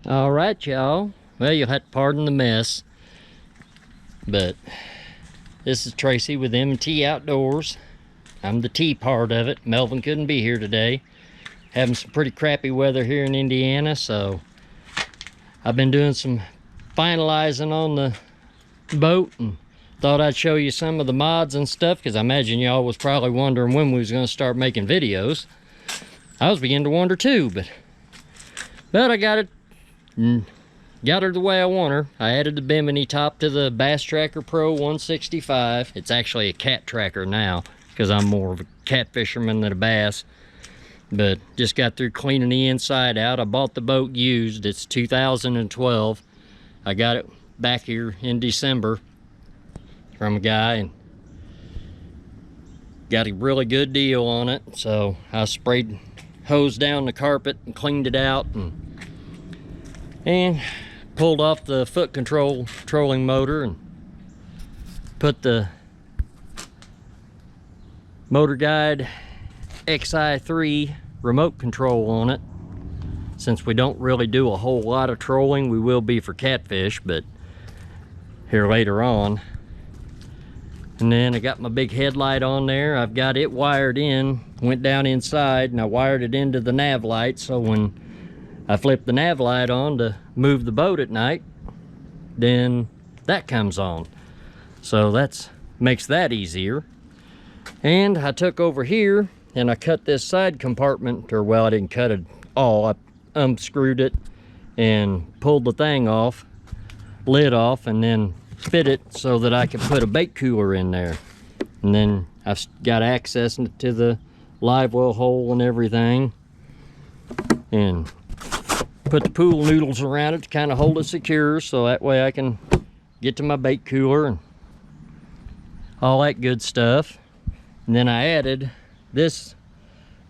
All right, y'all. Well, you'll have to pardon the mess, but this is Tracy with M&T Outdoors. I'm the T part of it. Melvin couldn't be here today. Having some pretty crappy weather here in Indiana, so I've been doing some finalizing on the boat and thought I'd show you some of the mods and stuff, because I imagine y'all was probably wondering when we was going to start making videos. I was beginning to wonder too, but I got it. Got her the way I want her. I added the Bimini top to the Bass Tracker Pro 165. It's actually a cat tracker now, because I'm more of a cat fisherman than a bass. But just got through cleaning the inside out. I bought the boat used. It's 2012. I got it back here in December from a guy and got a really good deal on it. So I sprayed hose down the carpet and cleaned it out and pulled off the foot trolling motor and put the Motor Guide XI3 remote control on it. Since we don't really do a whole lot of trolling, we will be for catfish, but here later on. And then I got my big headlight on there. I've got it wired in, went down inside and I wired it into the nav light, so when I flip the nav light on to move the boat at night, then that comes on. So that's makes that easier. And I took over here and I cut this side compartment, or well, I didn't cut it all. I unscrewed it and pulled the thing off, lid off, and then fit it so that I could put a bait cooler in there. And then I've got access to the live well hole and everything, and put the pool noodles around it to kind of hold it secure, so that way I can get to my bait cooler and all that good stuff. And then I added this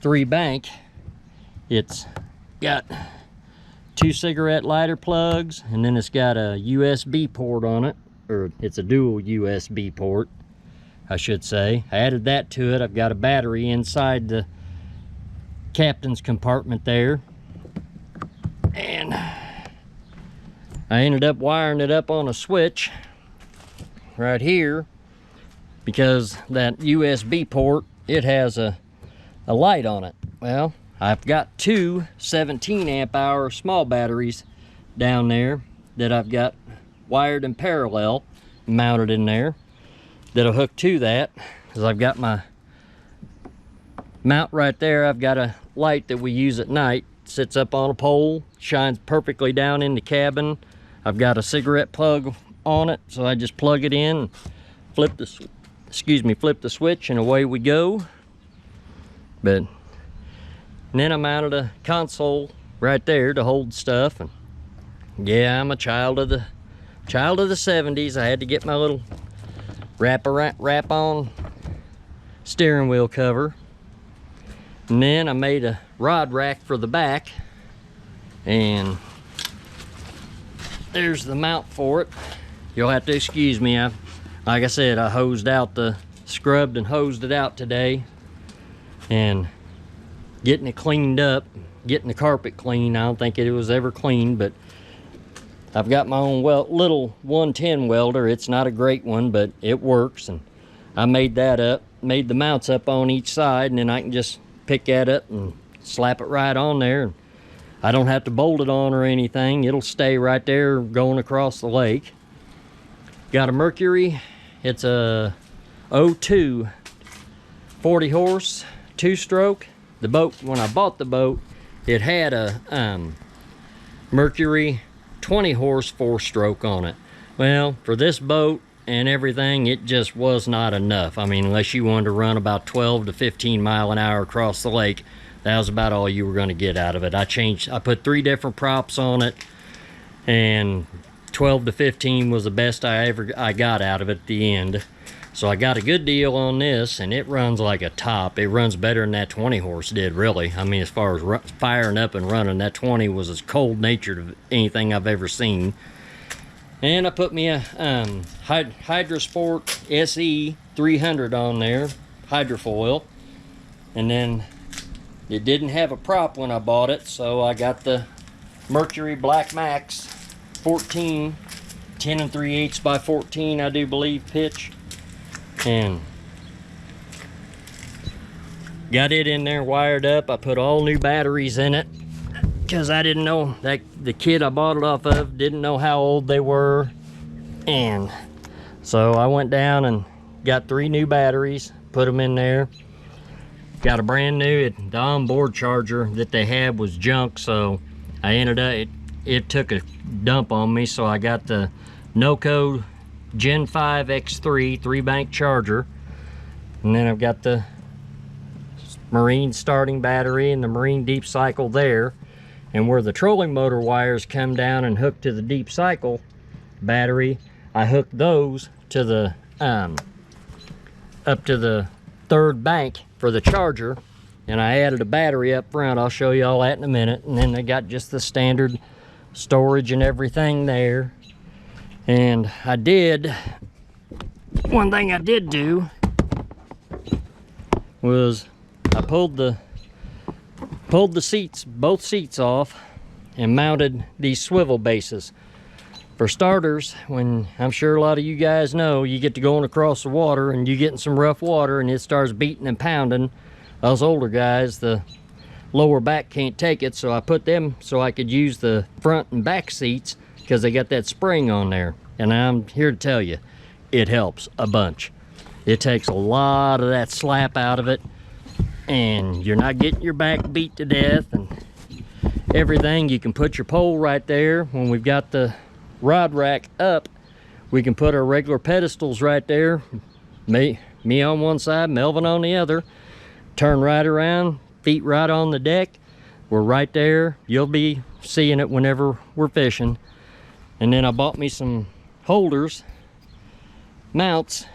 3-bank. It's got 2 cigarette lighter plugs, and then it's got a USB port on it, or it's a dual USB port, I should say. I added that to it. I've got a battery inside the captain's compartment there. And I ended up wiring it up on a switch right here, because that USB port, it has a light on it. Well, I've got 2 17 amp hour small batteries down there that I've got wired in parallel, mounted in there, that'll hook to that, because I've got my mount right there. I've got a light that we use at night, sits up on a pole, shines perfectly down in the cabin. I've got a cigarette plug on it, so I just plug it in, flip the switch, and away we go. And then I mounted a console right there to hold stuff. And yeah, I'm a child of the 70s. I had to get my little wrap on steering wheel cover. And then I made a rod rack for the back, and there's the mount for it. You'll have to excuse me. Like I said, I scrubbed and hosed it out today, and getting it cleaned up, getting the carpet clean. I don't think it was ever cleaned, but I've got my own little 110 welder. It's not a great one, but it works, and I made that up, made the mounts up on each side, and then I can just pick that up and slap it right on there. I don't have to bolt it on or anything. It'll stay right there going across the lake. Got a Mercury. It's a 02 40 horse 2-stroke. The boat, when I bought the boat, it had a Mercury 20 horse 4-stroke on it. Well, for this boat and everything, it just was not enough. I mean, unless you wanted to run about 12 to 15 mile an hour across the lake, that was about all you were going to get out of it. I put 3 different props on it, and 12 to 15 was the best I got out of it at the end. So I got a good deal on this, and it runs like a top. It runs better than that 20 horse did, really. I mean, as far as firing up and running, that 20 was as cold-natured as anything I've ever seen. And I put me a Hydrosport SE 300 on there, hydrofoil. And then it didn't have a prop when I bought it, so I got the Mercury Black Max 14, 10 3/8 by 14, I do believe, pitch. And got it in there wired up. I put all new batteries in it because I didn't know that the kid I bought it off of didn't know how old they were. And so I went down and got 3 new batteries, put them in there. Got a brand new, the onboard charger that they had was junk, so I ended up, it took a dump on me, so I got the Noco Gen 5 X3 3-bank charger. And then I've got the Marine starting battery and the Marine deep cycle there. And where the trolling motor wires come down and hook to the deep cycle battery, I hooked those to the up to the 3rd bank for the charger, and I added a battery up front. I'll show you all that in a minute. And then they got just the standard storage and everything there. And one thing I did do was I pulled the seats, both seats off, and mounted these swivel bases. For starters, when I'm sure a lot of you guys know, you get to going across the water and you get in some rough water and it starts beating and pounding. Us older guys, the lower back can't take it, so I put them so I could use the front and back seats because they got that spring on there. And I'm here to tell you, it helps a bunch. It takes a lot of that slap out of it, and you're not getting your back beat to death and everything. You can put your pole right there. When we've got the rod rack up, we can put our regular pedestals right there. Me on one side, Melvin on the other. Turn right around, feet right on the deck. We're right there. You'll be seeing it whenever we're fishing. And then I bought me some holders, mounts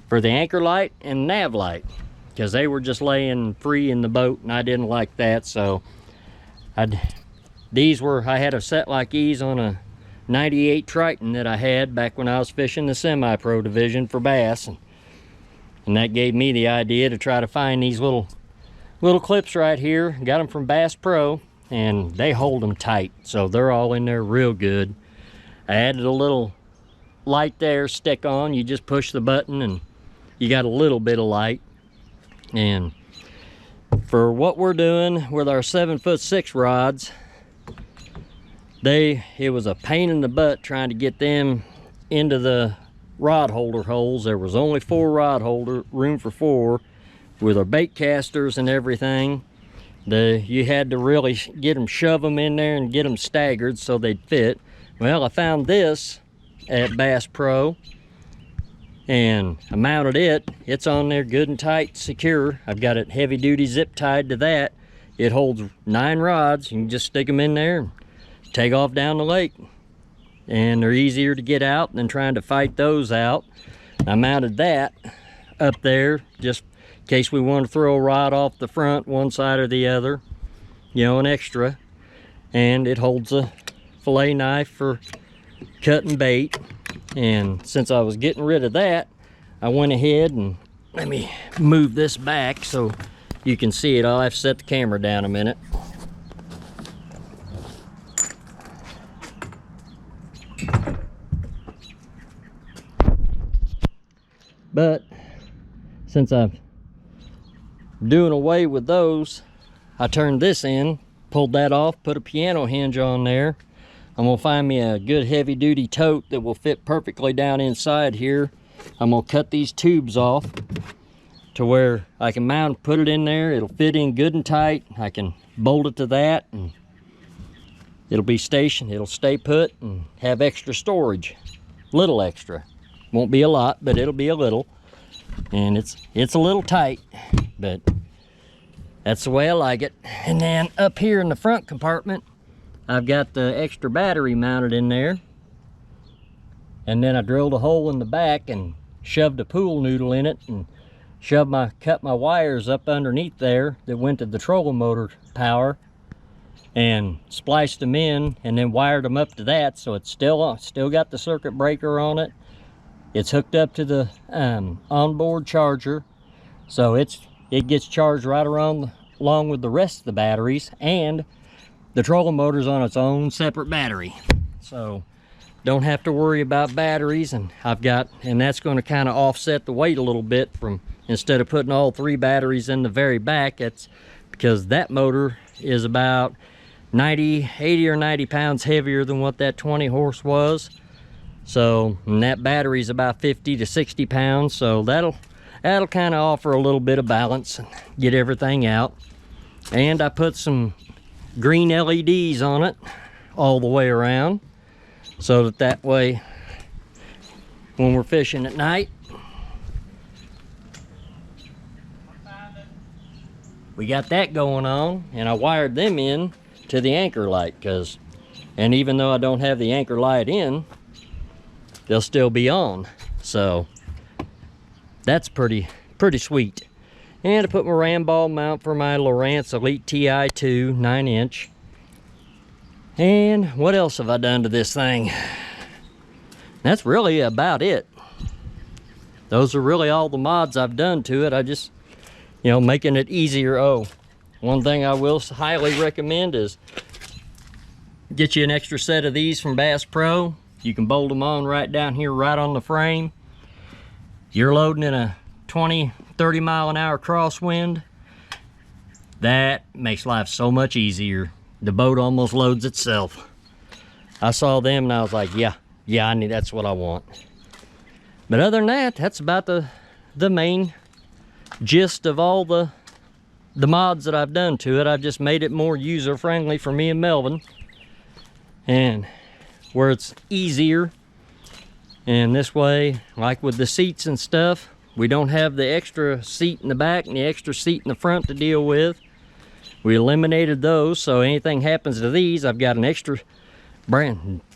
for the anchor light and nav light, because they were just laying free in the boat and I didn't like that. So I had a set like these on a 98 Triton that I had back when I was fishing the semi-pro division for bass, and that gave me the idea to try to find these little clips right here. Got them from Bass Pro, and they hold them tight, so they're all in there real good. I added a little light there, stick on. You just push the button and you got a little bit of light. And for what we're doing with our 7'6" rods, it was a pain in the butt trying to get them into the rod holder holes. There was only 4 rod holder, room for 4, with our bait casters and everything. You had to really shove them in there and get them staggered so they'd fit. Well, I found this at Bass Pro and I mounted it. It's on there good and tight, secure. I've got it heavy duty zip tied to that. It holds 9 rods. You can just stick them in there and take off down the lake, and they're easier to get out than trying to fight those out. I mounted that up there just in case we want to throw a rod off the front, one side or the other, you know, an extra. And it holds a fillet knife for cutting bait. And since I was getting rid of that, I went ahead and let me move this back so you can see it. I'll have to set the camera down a minute. But since I'm doing away with those, I turned this in, pulled that off, put a piano hinge on there. I'm gonna find me a good heavy duty tote that will fit perfectly down inside here. I'm gonna cut these tubes off to where I can mount, put it in there. It'll fit in good and tight. I can bolt it to that and it'll be stationed. It'll stay put and have extra storage. Little extra. Won't be a lot, but it'll be a little. And it's a little tight, but that's the way I like it. And then up here in the front compartment, I've got the extra battery mounted in there. And then I drilled a hole in the back and shoved a pool noodle in it and cut my wires up underneath there that went to the trolling motor power, and spliced them in and then wired them up to that, so it's still got the circuit breaker on it. It's hooked up to the onboard charger, so it gets charged right along with the rest of the batteries. And the trolling motor's on its own separate battery. So don't have to worry about batteries, and that's going to kind of offset the weight a little bit from, instead of putting all 3 batteries in the very back. It's because that motor is about 80 or 90 pounds heavier than what that 20 horse was. So, and that battery's about 50 to 60 pounds. So that'll kind of offer a little bit of balance and get everything out. And I put some green LEDs on it all the way around, so that way when we're fishing at night, we got that going on. And I wired them in to the anchor light, and even though I don't have the anchor light in, they'll still be on. So that's pretty sweet. And I put my ram ball mount for my Lowrance Elite TI2 9-inch. And what else have I done to this thing? That's really about it. Those are really all the mods I've done to it. I just, making it easier. Oh, one thing I will highly recommend is get you an extra set of these from Bass Pro. You can bolt them on right down here, right on the frame. You're loading in a 20-30 mile an hour crosswind. That makes life so much easier. The boat almost loads itself. I saw them and I was like, yeah, that's what I want. But other than that, that's about the main gist of all the mods that I've done to it. I've just made it more user friendly for me and Melvin, and where it's easier. And this way, like with the seats and stuff, we don't have the extra seat in the back and the extra seat in the front to deal with. We eliminated those, so anything happens to these, I've got an extra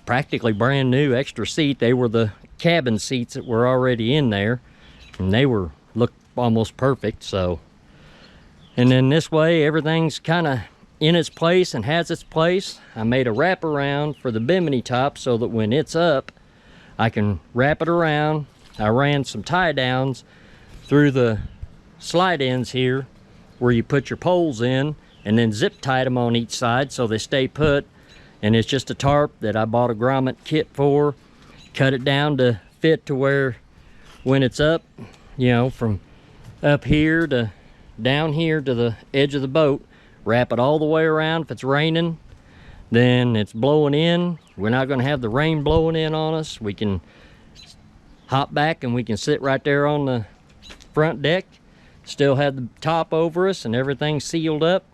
practically brand new extra seat. They were the cabin seats that were already in there, and they looked almost perfect. So, and then this way everything's kind of in its place and has its place. I made a wraparound for the bimini top so that when it's up, I can wrap it around. I ran some tie downs through the slide ends here where you put your poles in, and then zip tied them on each side so they stay put. And it's just a tarp that I bought a grommet kit for. Cut it down to fit to where when it's up, from up here to down here to the edge of the boat, wrap it all the way around. If it's raining, then it's blowing in, we're not going to have the rain blowing in on us. We can hop back and we can sit right there on the front deck, still have the top over us and everything sealed up,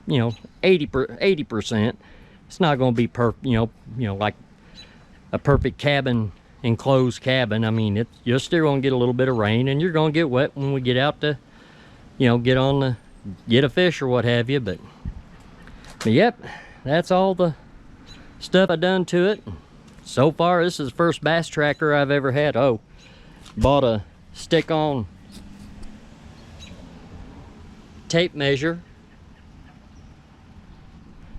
80%. It's not going to be perfect, like a perfect cabin, enclosed cabin. I mean, you're still going to get a little bit of rain, and you're going to get wet when we get out to, get a fish or what have you. But yep, that's all the stuff I done to it. So far, this is the first bass tracker I've ever had. Oh, bought a stick-on tape measure,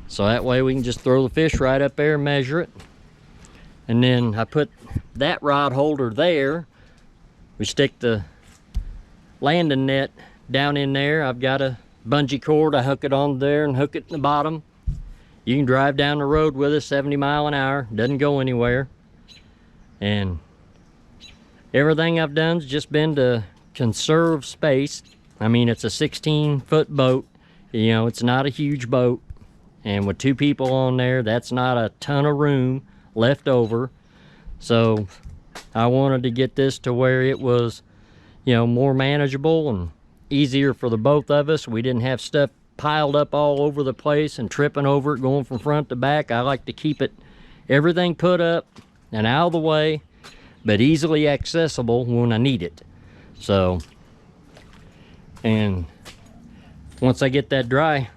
so that way we can just throw the fish right up there and measure it. And then I put that rod holder there. We stick the landing net down in there. I've got a bungee cord. I hook it on there and hook it in the bottom. You can drive down the road with it 70 miles an hour. Doesn't go anywhere. And everything I've done's just been to conserve space. I mean, it's a 16-foot boat. It's not a huge boat. And with 2 people on there, that's not a ton of room left over. So I wanted to get this to where it was, more manageable and easier for the both of us. We didn't have stuff piled up all over the place and tripping over it going from front to back. I like to keep everything put up and out of the way, but easily accessible when I need it. So, and once I get that dry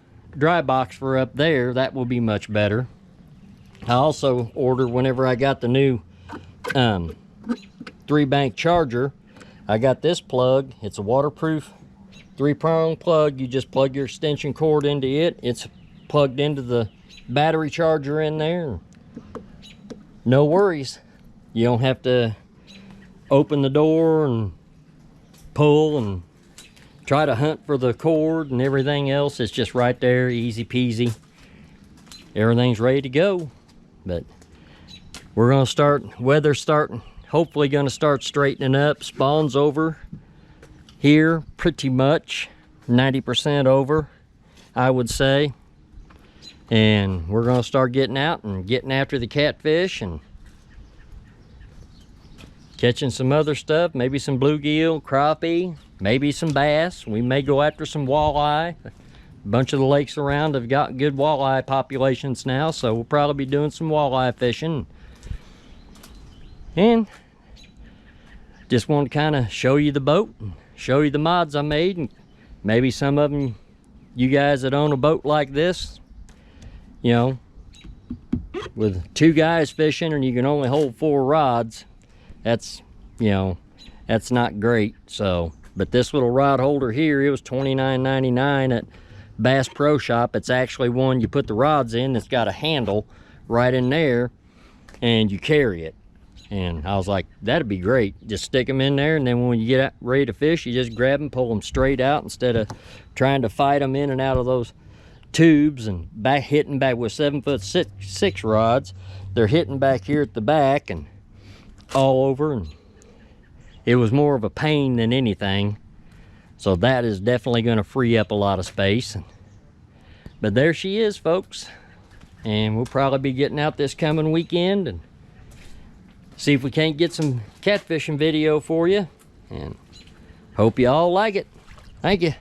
box for up there, that will be much better. I also ordered, whenever I got the new 3-bank charger, I got this plug. It's a waterproof 3-prong plug. You just plug your extension cord into it. It's plugged into the battery charger in there. No worries. You don't have to open the door and pull and try to hunt for the cord and everything else. It's just right there, easy peasy. everything's ready to go. But we're gonna start, weather's starting, hopefully gonna start straightening up. Spawn's over here, pretty much 90% over, I would say. And we're gonna start getting out and getting after the catfish and catching some other stuff, maybe some bluegill, crappie, maybe some bass. We may go after some walleye. A bunch of the lakes around have got good walleye populations now, so we'll probably be doing some walleye fishing. And just want to kind of show you the boat and show you the mods I made, and maybe some of them, you guys that own a boat like this, you know, with 2 guys fishing and you can only hold 4 rods, that's, you know, that's not great. So, but this little rod holder here, it was $29.99 at Bass Pro Shop. It's actually one you put the rods in. It's got a handle right in there and you carry it. And I was like, that'd be great. Just stick them in there, and then when you get ready to fish, you just grab them, pull them straight out instead of trying to fight them in and out of those tubes and hitting back with 7'6" rods. They're hitting back here at the back and all over, and it was more of a pain than anything. So that is definitely going to free up a lot of space. But there she is, folks, and we'll probably be getting out this coming weekend and see if we can't get some catfishing video for you, and hope you all like it. Thank you.